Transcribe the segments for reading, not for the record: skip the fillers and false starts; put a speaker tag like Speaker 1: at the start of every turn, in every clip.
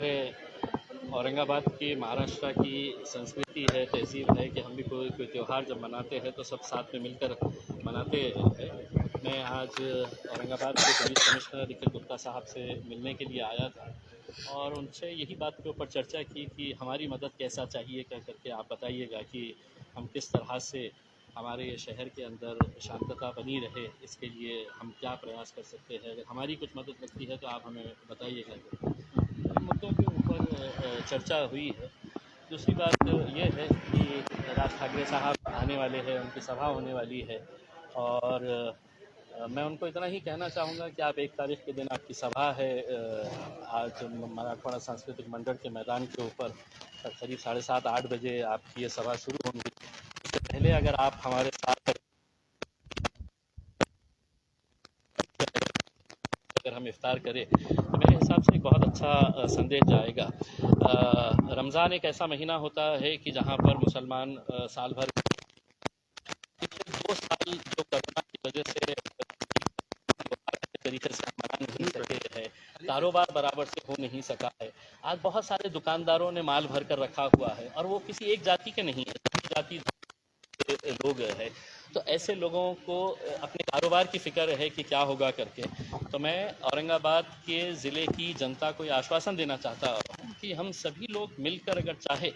Speaker 1: औरंगाबाद की महाराष्ट्र की संस्कृति है, तहजीब है कि हम भी कोई त्यौहार जब मनाते हैं तो सब साथ में मिलकर मनाते हैं। मैं आज औरंगाबाद के पुलिस कमिश्नर निखिल गुप्ता साहब से मिलने के लिए आया था और उनसे यही बात के ऊपर चर्चा की कि हमारी मदद कैसा चाहिए क्या करके आप बताइएगा कि हम किस तरह से हमारे शहर के अंदर शांतता बनी रहे, इसके लिए हम क्या प्रयास कर सकते हैं। अगर हमारी कुछ मदद लगती है तो आप हमें बताइएगा। इन मुद्दों के ऊपर चर्चा हुई है। दूसरी बात ये है कि राज ठाकरे साहब आने वाले हैं, उनकी सभा होने वाली है और मैं उनको इतना ही कहना चाहूँगा कि आप 1 तारीख के दिन आपकी सभा है आज मराठवाड़ा सांस्कृतिक मंडल के मैदान के ऊपर करीब 7:30-8 बजे आपकी ये सभा शुरू होंगी। उससे पहले अगर आप हमारे साथ अगर हम इफ्तार करें तो मेरे हिसाब से एक बहुत अच्छा संदेश जाएगा। रमज़ान एक ऐसा महीना होता है कि जहाँ पर मुसलमान साल भर 2 साल जो कोरोना की वजह से तरीके से मना नहीं सके है, कारोबार बराबर से हो नहीं सका है। आज बहुत सारे दुकानदारों ने माल भर कर रखा हुआ है और वो किसी एक जाति के नहीं है, सभी जाति लोग है। तो ऐसे लोगों को अपने कारोबार की फिक्र है कि क्या होगा करके। तो मैं औरंगाबाद के ज़िले की जनता को ये आश्वासन देना चाहता हूँ कि हम सभी लोग मिलकर अगर चाहे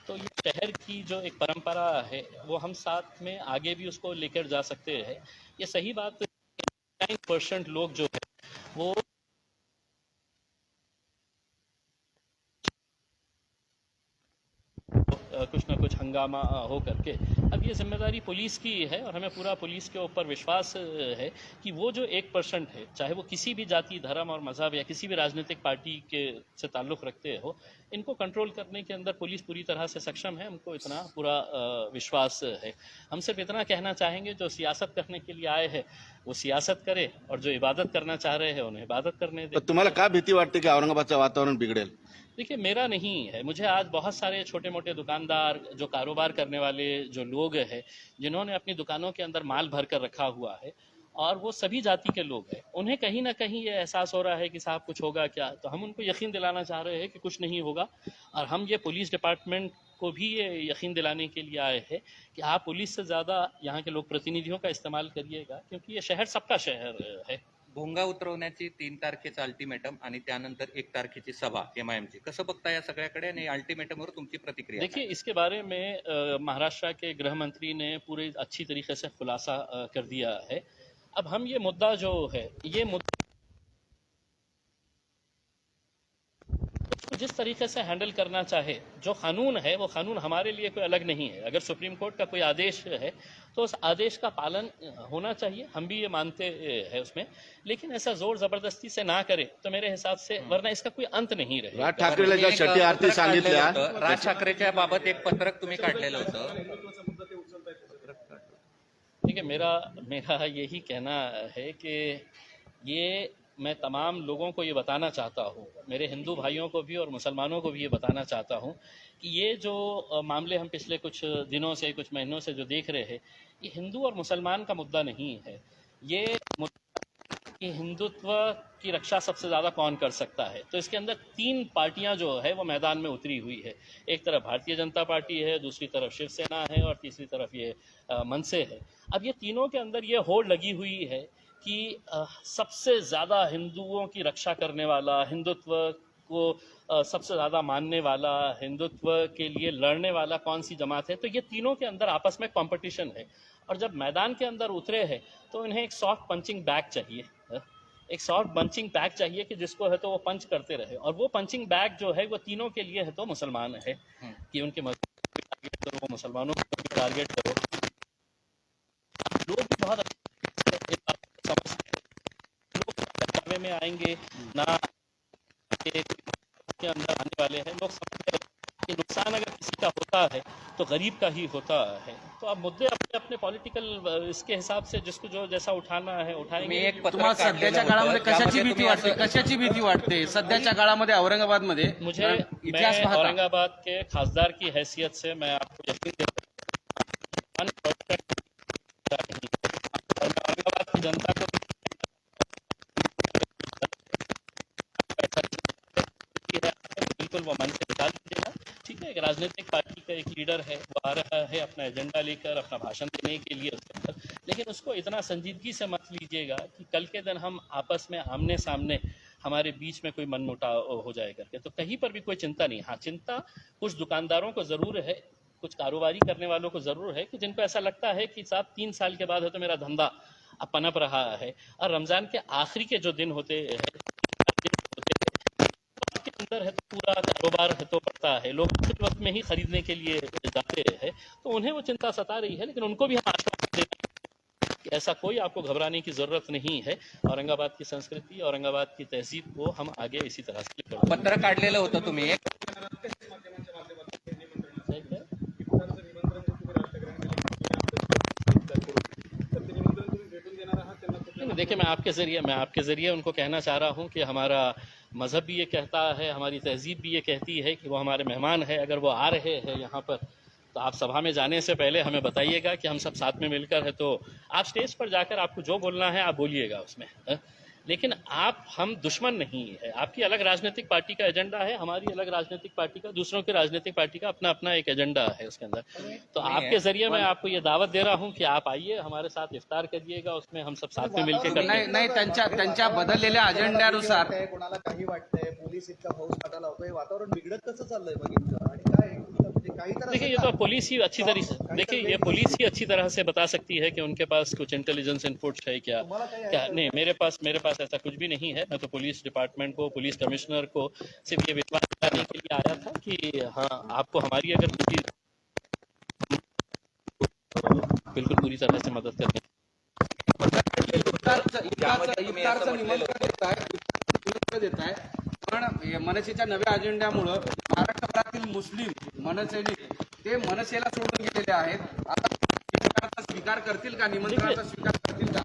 Speaker 1: तो ये शहर की जो एक परंपरा है वो हम साथ में आगे भी उसको लेकर जा सकते हैं। ये सही बात 9% लोग जो है वो कुछ ना कुछ हंगामा हो करके। अब ये जिम्मेदारी पुलिस की है और हमें पूरा पुलिस के ऊपर विश्वास है कि वो जो 1% है, चाहे वो किसी भी जाति, धर्म और मजहब या किसी भी राजनीतिक पार्टी के से ताल्लुक़ रखते हो, इनको कंट्रोल करने के अंदर पुलिस पूरी तरह से सक्षम है। हमको इतना पूरा विश्वास है। हम सिर्फ इतना कहना चाहेंगे जो सियासत करने के लिए आए हैं वो सियासत करे और जो इबादत करना चाह रहे हैं उन्हें इबादत करने दे।
Speaker 2: तुम्हाला का भीती वाटते की औरंगाबादचं वातावरण बिघडेल?
Speaker 1: देखिए, मेरा नहीं है। मुझे आज बहुत सारे छोटे मोटे दुकानदार, जो कारोबार करने वाले जो लोग हैं, जिन्होंने अपनी दुकानों के अंदर माल भर कर रखा हुआ है और वो सभी जाति के लोग हैं, उन्हें कहीं ना कहीं ये एहसास हो रहा है कि साहब कुछ होगा क्या। तो हम उनको यकीन दिलाना चाह रहे हैं कि कुछ नहीं होगा और हम ये पुलिस डिपार्टमेंट को भी ये यकीन दिलाने के लिए आए हैं कि आप पुलिस से ज़्यादा यहाँ के लोक प्रतिनिधियों का इस्तेमाल करिएगा, क्योंकि ये शहर सबका शहर है।
Speaker 3: भोंगा उतरवण्याची 3 तारखेचा अल्टिमेटम आणि त्यानंतर 1 तारखेची सभा MIMची, कसं बघता या सगळ्याकडे आणि अल्टिमेटमवर तुमची प्रतिक्रिया?
Speaker 1: देखिए, इसके बारे में महाराष्ट्र के गृह मंत्री ने पूरे अच्छी तरीके से खुलासा कर दिया है। अब हम ये मुद्दा जो है, ये मुद्दा जिस तरीके से हैंडल करना चाहे, जो कानून है वो कानून हमारे लिए कोई अलग नहीं है। अगर सुप्रीम कोर्ट का कोई आदेश है तो उस आदेश का पालन होना चाहिए, हम भी ये मानते हैं उसमें, लेकिन ऐसा जोर जबरदस्ती से ना करे तो मेरे हिसाब से, वरना इसका कोई अंत नहीं रहेगा।
Speaker 2: राज ठाकरेला ज्या छठी आरती सांगितल्या,
Speaker 3: राज ठाकरेच्या बाबत एक पत्रक तुम्ही काढलेलं होतं।
Speaker 1: ठीक है, मेरा यही कहना है कि ये मैं तमाम लोगों को ये बताना चाहता हूँ, मेरे हिंदू भाइयों को भी और मुसलमानों को भी ये बताना चाहता हूँ कि ये जो मामले हम पिछले कुछ दिनों से, कुछ महीनों से जो देख रहे हैं, ये हिंदू और मुसलमान का मुद्दा नहीं है। ये मुद्दा कि हिंदुत्व की रक्षा सबसे ज़्यादा कौन कर सकता है। तो इसके अंदर 3 पार्टियां जो है वो मैदान में उतरी हुई है। एक तरफ भारतीय जनता पार्टी है, दूसरी तरफ शिवसेना है और तीसरी तरफ ये मनसे है। अब ये तीनों के अंदर ये होड़ लगी हुई है कि सबसे ज़्यादा हिंदुओं की रक्षा करने वाला, हिंदुत्व को सबसे ज़्यादा मानने वाला, हिंदुत्व के लिए लड़ने वाला कौन सी जमात है। तो ये तीनों के अंदर आपस में कंपटीशन है और जब मैदान के अंदर उतरे हैं तो इन्हें एक सॉफ्ट पंचिंग बैग चाहिए, एक सॉफ्ट पंचिंग बैग चाहिए कि जिसको है तो वो पंच करते रहे। और वो पंचिंग बैग जो है वो तीनों के लिए है तो मुसलमान है कि उनके मजहब को टारगेट करो, मुसलमानों को भी टारगेट करो। लोग भी बहुत समझ में आएंगे ना के अंदर आने वाले हैं। लोग समझते हैं कि नुकसान अगर किसी का होता है तो गरीब का ही होता है। तो अब मुद्दे अपने अपने पॉलिटिकल इसके हिसाब से जिसको जो जैसा उठाना है उठाएंगे।
Speaker 4: तुम्हाला सध्याच्या काळामध्ये कशाची भीती वाटते? कशाची भीती वाटते सध्याच्या काळामध्ये औरंगाबादमध्ये?
Speaker 1: मुझे, मैं औरंगाबाद के खासदार की हैसियत से मैं आपको यकीन देता हूं, औरंगाबाद की जनता को बिल्कुल वो मन से निकाल दीजिएगा। ठीक है, एक राजनीतिक पार्टी का एक लीडर है, वो आ रहा है अपना एजेंडा लेकर, अपना भाषण देने के लिए उसके अंदर, लेकिन उसको इतना संजीदगी से मत लीजिएगा कि कल के दिन हम आपस में आमने सामने हमारे बीच में कोई मनमुटाव हो जाए करके। तो कहीं पर भी कोई चिंता नहीं। हाँ, चिंता कुछ दुकानदारों को ज़रूर है, कुछ कारोबारी करने वालों को ज़रूर है कि जिनको ऐसा लगता है कि साहब 3 साल के बाद है तो मेरा धंधा अब पनप रहा है, और रमज़ान के आखिरी के जो दिन होते हैं के अंदर है तो पूरा कारोबार है तो पड़ता है, लोग उस वक्त में ही खरीदने के लिए जाते हैं, तो उन्हें वो चिंता सता रही है। लेकिन उनको भी हम आश्वासन देते हैं कि ऐसा कोई आपको घबराने की ज़रूरत नहीं है। औरंगाबाद की संस्कृति, औरंगाबाद की तहजीब को हम आगे इसी तरह से लेकर बढ़ेंगे।
Speaker 3: पत्र काढलेलं होतं तुम्ही एक
Speaker 1: देखिए, मैं आपके ज़रिए उनको कहना चाह रहा हूँ कि हमारा मज़हब भी ये कहता है, हमारी तहजीब भी ये कहती है कि वो हमारे मेहमान हैं। अगर वो आ रहे हैं यहाँ पर तो आप सभा में जाने से पहले हमें बताइएगा कि हम सब साथ में मिलकर है, तो आप स्टेज पर जाकर आपको जो बोलना है आप बोलिएगा उसमें, लेकिन हम दुश्मन नहीं है। आपकी अलग राजनीतिक पार्टी का एजेंडा है, हमारी अलग राजनीतिक पार्टी का, दूसरों की राजनीतिक पार्टी का अपना अपना एक एजेंडा है उसके अंदर। तो आपके जरिए मैं आपको ये दावत दे रहा हूँ कि आप आइए, हमारे साथ इफ्तार करिएगा, उसमें हम सब साथ में मिलकर
Speaker 4: नाही नाही, त्यांच्या बदललेल्या अजेंड्यानुसार
Speaker 5: कोणाला काही वाटतंय, पोलीस इतका फौज काटा लावतोय, वातावरण बिघडत कसं चाललंय बघितलं आणि काय म्हणजे काही तर
Speaker 1: देखिए, ये तो पुलिस ही अच्छी तरह से ये पुलिस ही अच्छी तरह से बता सकती है कि उनके पास कुछ इंटेलिजेंस इनपुट्स है क्या नहीं। मेरे पास ऐसा कुछ भी नहीं है। मैं तो पुलिस डिपार्टमेंट को, पुलिस कमिश्नर को सिर्फ ये विश्वास दिलाने के लिए आया था कि हाँ, आपको हमारी अगर बिल्कुल पूरी तरह से मदद करनी।
Speaker 4: इफ्तारचं निमंत्रण देत आहे, पण मनसेच्या नव्या अजेंड्यामुळं महाराष्ट्रभरातील मुस्लिम मनसैनिक ते मनसेला सोडून गेलेले आहेत। आता इफ्तारचा स्वीकार करतील का, निमंत्रणाचा स्वीकार करतील का?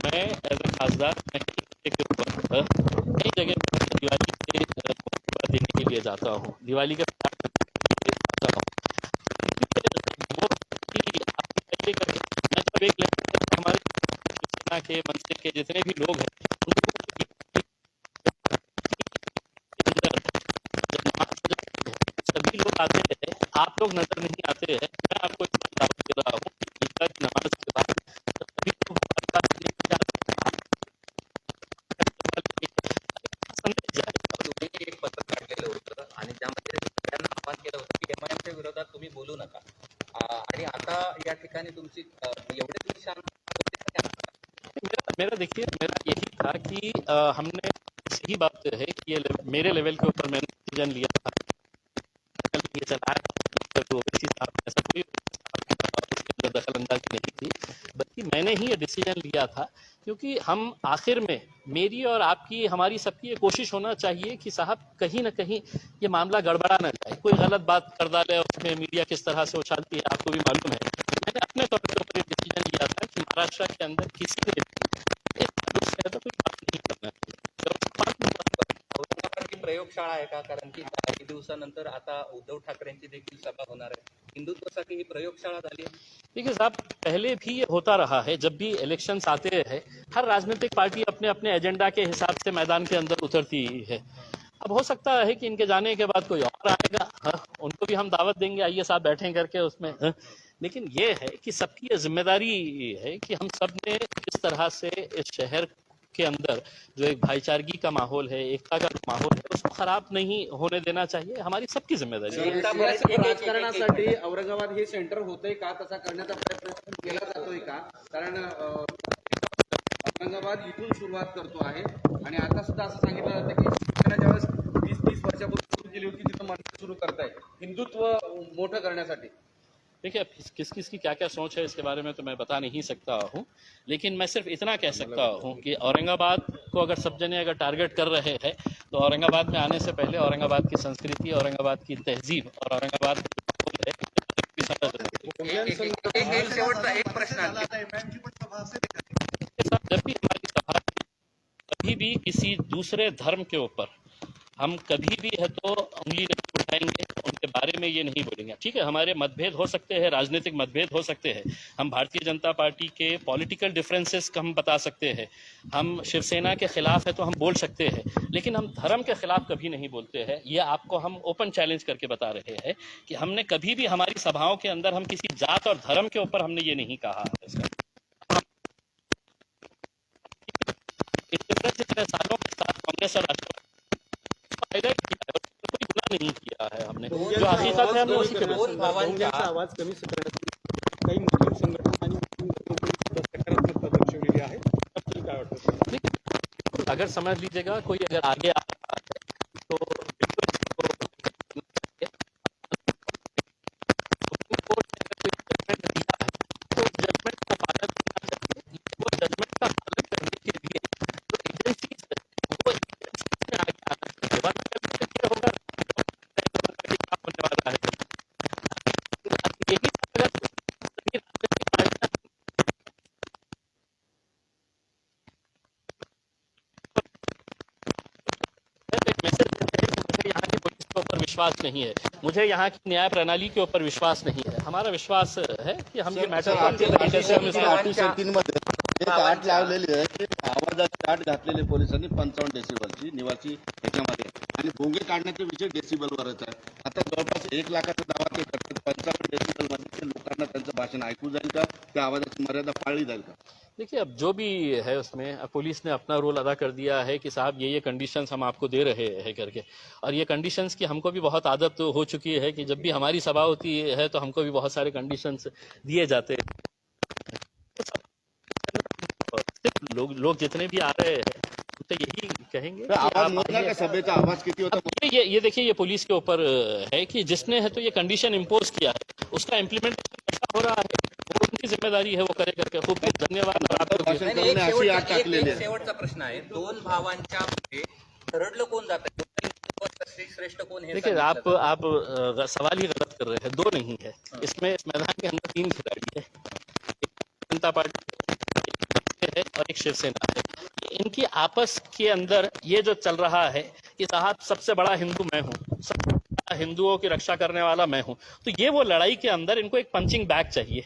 Speaker 1: मैं एज ए खासदार कई जगह दिवाली के देने के लिए जाता हूँ, दिवाली के हमारे सेना के, मनसे के जितने भी लोग हैं सभी लोग आते हैं, आप लोग नजर नहीं आते हैं। मैं आपको दावत दे रहा हूँ कि नमाज के बाद सभी लोग
Speaker 3: एक पत्र काढलेलं होतं आणि त्यामध्ये सगळ्यांना आवाहन केलं होतं की एमआयएमच्या विरोधात तुम्ही बोलू नका, आणि आता या ठिकाणी तुमची एवढे तुम्ही शांत।
Speaker 1: मेरा यही था कि हमने सही बात है कि ये मेरे लेवल के ऊपर मैंने डिसीजन लिया था, ये चलाया तो ऐसा कोई दखल अंदाजी नहीं थी, बल्कि मैंने ही ये डिसीजन लिया था क्योंकि हम आखिर में, मेरी और आपकी, हमारी सबकी ये कोशिश होना चाहिए कि साहब कहीं ना कहीं ये मामला गड़बड़ा ना जाए, कोई गलत बात कर डाले, उसमें मीडिया किस तरह से उछालती है आपको भी मालूम है। मैंने अपने तौर पर ये डिसीजन लिया था कि महाराष्ट्र के अंदर किसी ने तो कोई बात नहीं करना
Speaker 3: औरंगाबाद प्रयोगशाळा आहे का? कारण की काही दिवसानंतर आता उद्धव ठाकरेंची देखील सभा होणार आहे, हिंदुत्वासाठी ही प्रयोगशाळा झाली आहे।
Speaker 1: देखिए साहब, पहले भी ये होता रहा है, जब भी इलेक्शंस आते हैं हर राजनीतिक पार्टी अपने अपने एजेंडा के हिसाब से मैदान के अंदर उतरती है। अब हो सकता है कि इनके जाने के बाद कोई और आएगा, उनको भी हम दावत देंगे, आइए साहब बैठें करके उसमें, लेकिन ये है कि सबकी ये जिम्मेदारी है कि हम सब ने इस तरह से इस शहर के अंदर जो एक भाईचारगी का माहौल है, एकता का माहौल है, उसको खराब नहीं होने देना चाहिए, हमारी सबकी जिम्मेदारी है।
Speaker 4: राजकारणासाठी औरंगाबाद हे सेंटर होतंय का, तसा करण्याचा प्रयत्न केला जातोय का? कारण औरंगाबाद इथून सुरुवात करतो आहे आणि आता सुद्धा असं सांगितलं जातं की शिवसेना ज्यावेळेस 20-30 वर्षापूर्वी सुरू केली होती तिथं मनसे सुरू करताय हिंदुत्व मोठं करण्यासाठी।
Speaker 1: देखिए, किस किस की क्या क्या सोच है इसके बारे में तो मैं बता नहीं सकता हूँ, लेकिन मैं सिर्फ इतना कह सकता हूँ कि औरंगाबाद को अगर सब जने अगर टारगेट कर रहे हैं तो औरंगाबाद में आने से पहले औरंगाबाद की संस्कृति, औरंगाबाद की तहजीब और औरंगाबाद
Speaker 3: एक प्रश्न,
Speaker 1: जब भी हमारी सभा, कभी भी किसी दूसरे धर्म के ऊपर हम कभी भी है तो उंगली नहीं उठाएंगे, उनके बारे में ये नहीं बोलेंगे। ठीक है, हमारे मतभेद हो सकते हैं, राजनीतिक मतभेद हो सकते हैं, हम भारतीय जनता पार्टी के पॉलिटिकल डिफरेंसेस का हम बता सकते हैं, हम शिवसेना के खिलाफ है तो हम बोल सकते हैं, लेकिन हम धर्म के खिलाफ कभी नहीं बोलते हैं। ये आपको हम ओपन चैलेंज करके बता रहे हैं कि हमने कभी भी हमारी सभाओं के अंदर हम किसी जात और धर्म के ऊपर हमने ये नहीं कहा है। इसका इतने सालों के साथ कांग्रेस और हाईलाइट किया है, कोई गुनाह नहीं किया है हमने, जो हकीकत है हमने उसी के
Speaker 3: दोन भावांच्या
Speaker 6: आवाज कमी करण्यासाठी काही मुस्लिम संघटना आणि मुस्लिम लोकांनी सकारात्मकता दर्शवलेली आहे. आपल्याला काय वाटतं?
Speaker 1: अगर समझ लीजिएगा कोई अगर आगे आ रहा है तो बिल्कुल सुप्रीम कोर्ट ने अगर कोई जजमेंट दिया है तो उस जजमेंट का पालन करना चाहिए। वो जजमेंट का पालन करने के लिए जो एजेंसीज है वो एजेंसीज में आगे आना चाहिए। वरना होगा होने वाला है। यही अगर सभी राजनीतिक पार्टियां एक मैसेज देते हैं कि मुझे यहाँ की पुलिस के ऊपर विश्वास नहीं है, मुझे यहाँ की न्याय प्रणाली के ऊपर विश्वास नहीं है। हमारा विश्वास है कि हम ये मैटर अच्छे तरीके से हम इसको
Speaker 2: 803 मध्ये एक आठ लावलेली आहे की आवाजाची आठ घातलेली पोलिसांनी 55 डेसिबलची निवासी ह्याच्यामध्ये आणि भोंगे काढण्याचे विषय डेसिबलवरच आहे. आता जवळपास 1 लाखाचा दावा ते करतात. 55 डेसिबल मध्ये लोकांना त्यांचं भाषण ऐकू जाईल का, त्या आवाजाची मर्यादा पाळली जाईल का?
Speaker 1: देखिए, अब जो भी है उसमें अब पुलिस ने अपना रोल अदा कर दिया है कि साहब ये कंडीशंस हम आपको दे रहे हैं करके, और ये कंडीशंस की हमको भी बहुत आदत हो चुकी है कि जब भी हमारी सभा होती है तो हमको भी बहुत सारे कंडीशंस दिए जाते हैं। सिर्फ लोग जितने भी आ रहे हैं तो यही कहेंगे कि
Speaker 2: आवाज
Speaker 1: आप
Speaker 2: मोजला का सभेचा आवाज किती होता?
Speaker 1: अब ये देखिए, ये पुलिस के ऊपर है कि जिसने है तो ये कंडीशन इम्पोज किया है, उसका इम्प्लीमेंटेशन कैसा हो रहा है वो उनकी जिम्मेदारी है, वो करे करके। खूब खूब धन्यवाद। और आपको भी।
Speaker 2: भाषण
Speaker 3: नाही,
Speaker 2: करून
Speaker 3: एक
Speaker 2: अशी आठ
Speaker 3: शेवटचा-
Speaker 2: टाकलेली
Speaker 3: एक
Speaker 2: आहे.
Speaker 3: शेवटचा प्रश्न आहे. दोन भावांच्या मध्ये ठरडलं कोण जात आहे? श्रेष्ठ कोण हे
Speaker 1: देखिए,
Speaker 3: सांगितलं
Speaker 1: आप सवाल ही गलत कर रहे हैं। दो नहीं है इसमें, इस मैदान के अंदर 3 खिलाड़ी है, एक जनता पार्टी है और एक शिवसेना है। इनकी आपस के अंदर ये जो चल रहा है कि साहब सबसे बड़ा हिंदू मैं हूँ, सबसे बड़ा हिंदुओं की रक्षा करने वाला मैं हूँ, तो ये वो लड़ाई के अंदर इनको एक पंचिंग बैग चाहिए,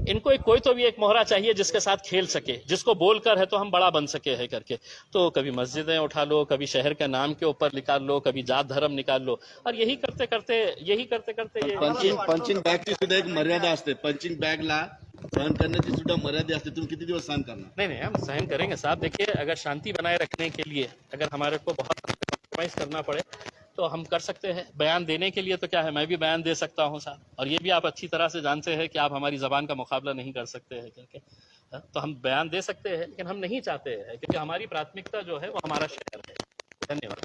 Speaker 1: इनको एक कोई तो भी एक मोहरा चाहिए जिसके साथ खेल सके, जिसको बोलकर है तो हम बड़ा बन सके है करके। तो कभी मस्जिदें उठा लो, कभी शहर के नाम के ऊपर निकाल लो, कभी जात धर्म निकाल लो, और यही करते करते ये
Speaker 2: पंचिंग बॅगची सुद्धा एक मर्यादा असते. पंचिंग बॅगला सहन करण्याची सुद्धा मर्यादा असते. तुम्ही किती दिवस सहन करणार?
Speaker 1: नहीं, हम सहन करेंगे साहब। देखिए, अगर शांति बनाए रखने के लिए अगर हमारे को बहुत कॉम्प्रोमाइज करना पड़े तो हम कर सकते हैं। बयान देने के लिए तो क्या है, मैं भी बयान दे सकता हूं साहब, और ये भी आप अच्छी तरह से जानते हैं कि आप हमारी जबान का मुकाबला नहीं कर सकते हैं करके। तो हम बयान दे सकते हैं, लेकिन हम नहीं चाहते हैं, क्योंकि हमारी प्राथमिकता जो है वो हमारा शहर है। धन्यवाद।